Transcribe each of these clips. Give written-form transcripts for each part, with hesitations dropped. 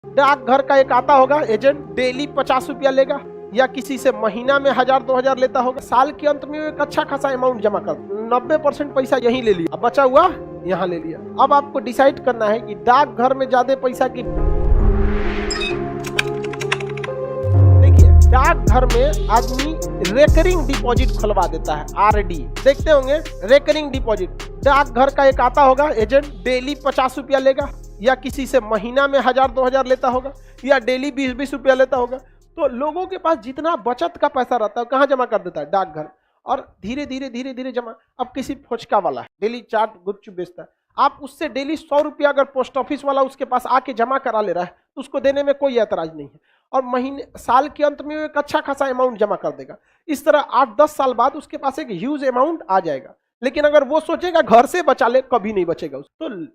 डाकघर का एक आता होगा एजेंट, डेली 50 रुपया लेगा या किसी से महीना में 1000-2000 लेता होगा। साल के अंत में एक अच्छा खासा अमाउंट जमा कर 90% पैसा यहीं ले लिया, अब बचा हुआ यहाँ ले लिया। अब आपको डिसाइड करना है कि डाकघर में ज्यादा पैसा की, देखिए डाकघर में आदमी रेकरिंग डिपॉजिट खुलवा देता है, आरडी देखते होंगे। रेकरिंग डिपॉजिट डाकघर का एक आता होगा एजेंट, डेली 50 रुपया लेगा या किसी से महीना में 1000-2000 लेता होगा या डेली 20-20 रुपया लेता होगा। तो लोगों के पास जितना बचत का पैसा रहता है कहाँ जमा कर देता है, डाकघर। और धीरे धीरे जमा। अब किसी फोचका वाला है, डेली चाट गुपचुप बेचता है, आप उससे डेली 100 रुपया अगर पोस्ट ऑफिस वाला उसके पास आके जमा करा ले रहा है तो उसको देने में कोई ऐतराज नहीं है, और महीने साल के अंत में एक अच्छा खासा अमाउंट जमा कर देगा। इस तरह 8-10 साल बाद उसके पास एक ह्यूज अमाउंट आ जाएगा। लेकिन अगर वो सोचेगा घर से बचा ले, कभी नहीं बचेगा उसको। तो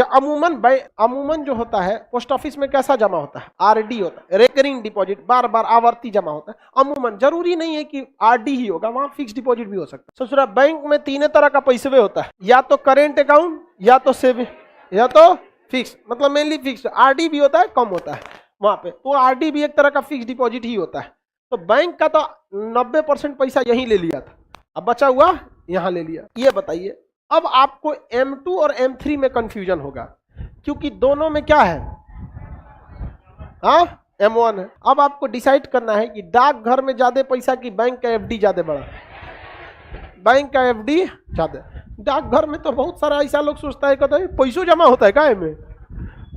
अमूमन जो होता है पोस्ट ऑफिस में कैसा जमा होता है, आरडी होता है, रेकरिंग डिपॉजिट, बार बार आवर्ती जमा होता है। अमूमन जरूरी नहीं है कि आरडी ही होगा, वहां फिक्स डिपॉजिट भी हो सकता है। ससुरा बैंक में 3 तरह का पैसे होता है, या तो करेंट अकाउंट, या तो सेविंग, या तो फिक्स, मतलब मेनली फिक्स। आरडी भी होता है, कम होता है वहां पे, तो आरडी भी एक तरह का फिक्स डिपॉजिट ही होता है। तो बैंक का तो 90% पैसा यहीं ले लिया था, अब बचा हुआ यहां ले लिया। ये बताइए, अब आपको M2 और M3 में कंफ्यूजन होगा, क्योंकि दोनों में क्या है, हाँ M1 है। अब आपको डिसाइड करना है कि डाकघर में ज्यादा पैसा की बैंक का एफडी ज्यादा बड़ा, बैंक का एफडी ज्यादा। डाकघर में तो बहुत सारा ऐसा लोग सोचता है, कहता है पैसों जमा होता है क्या में।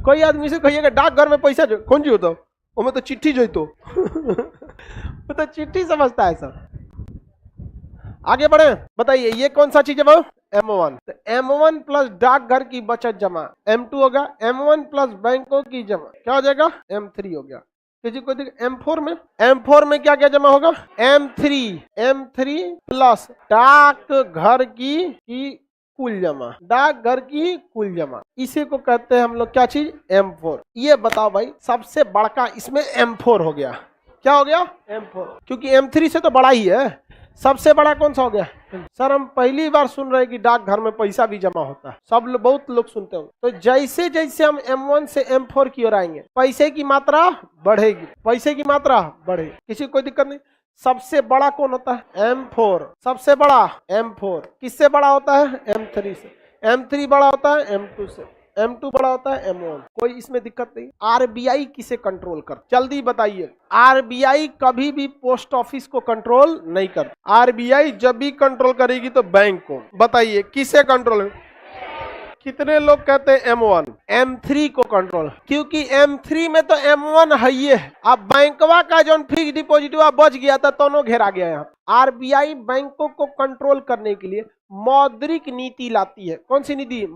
कोई आदमी से कहिएगा डाकघर में पैसा कौन जी होता, वो तो चिट्ठी जो तो वो तो चिट्ठी समझता है सब। आगे बढ़े, बताइए ये कौन सा चीज है वो, M1। तो M1 प्लस डाकघर की बचत जमा M2 होगा, M1 प्लस बैंकों की जमा क्या हो जाएगा, M3 हो गया। किसी को M4 में क्या क्या जमा होगा, M3 प्लस डाकघर की कुल जमा, डाकघर की कुल जमा, इसी को कहते हैं हम लोग क्या चीज, M4। ये बताओ भाई, सबसे बड़का इसमें M4 हो गया। क्या हो गया, M4, क्योंकि M3 से तो बड़ा ही है। सबसे बड़ा कौन सा हो गया, सर हम पहली बार सुन रहे हैं कि डाकघर में पैसा भी जमा होता है। सब लोग, बहुत लोग सुनते हो। तो जैसे जैसे हम M1 से M4 की ओर आएंगे, पैसे की मात्रा बढ़ेगी, पैसे की मात्रा बढ़ेगी, किसी को कोई दिक्कत नहीं। सबसे बड़ा कौन होता है, M4, सबसे बड़ा M4। किससे बड़ा होता है, M3 से। M3 बड़ा होता है M2 से, M2 बड़ा होता है M1। कोई इसमें दिक्कत नहीं। आरबीआई किसे कंट्रोल कर, जल्दी बताइए। आरबीआई कभी भी पोस्ट ऑफिस को कंट्रोल नहीं कर। आरबीआई जब भी कंट्रोल करेगी तो बैंक को। बताइए किसे कंट्रोल, कितने लोग कहते हैं M1, M3 को कंट्रोल, क्योंकि M3 में तो M1 है ही है। अब बैंकवा का जो फिक्स डिपॉजिट हुआ बच गया था, दोनों घेरा गया यहाँ। आरबीआई बैंकों को कंट्रोल करने के लिए मौद्रिक नीति लाती है। कौन सी नीति,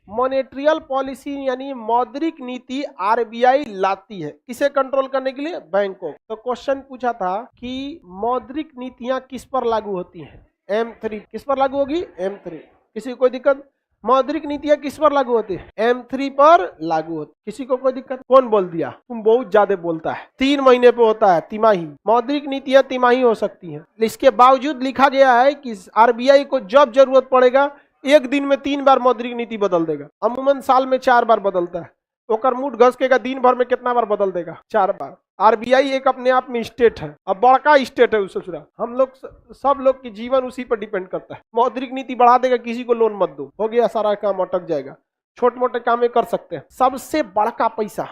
मॉनेटरियल पॉलिसी, यानी मौद्रिक नीति आरबीआई लाती है। किसे कंट्रोल करने के लिए, बैंकों। तो क्वेश्चन पूछा था कि मौद्रिक नीतियां किस पर लागू होती हैं, M3। किस पर लागू होगी, M3। किसी को कोई दिक्कत, मौद्रिक नीतियां किस पर लागू होती है, M3 पर लागू होती। किसी को कोई दिक्कत, कौन बोल दिया, तुम बहुत ज्यादा बोलता है। 3 महीने पे होता है, तिमाही। मौद्रिक नीतियां तिमाही हो सकती हैं। इसके बावजूद लिखा गया है कि आरबीआई को जब जरूरत पड़ेगा एक दिन में 3 बार मौद्रिक नीति बदल देगा। अमूमन साल में 4 बार बदलता है। ओकर मूड घसकेगा, दिन भर में कितना बार बदल देगा, 4 बार। आरबीआई एक अपने आप में स्टेट है, अब बड़का स्टेट है उस ससुरा। हम लोग सब लोग की जीवन उसी पर डिपेंड करता है। मौद्रिक नीति बढ़ा देगा, किसी को लोन मत दो, हो गया, सारा काम अटक जाएगा। छोटे मोटे काम कर सकते हैं। सबसे बड़का पैसा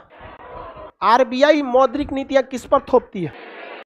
आरबीआई मौद्रिक नीतियां किस पर थोपती है,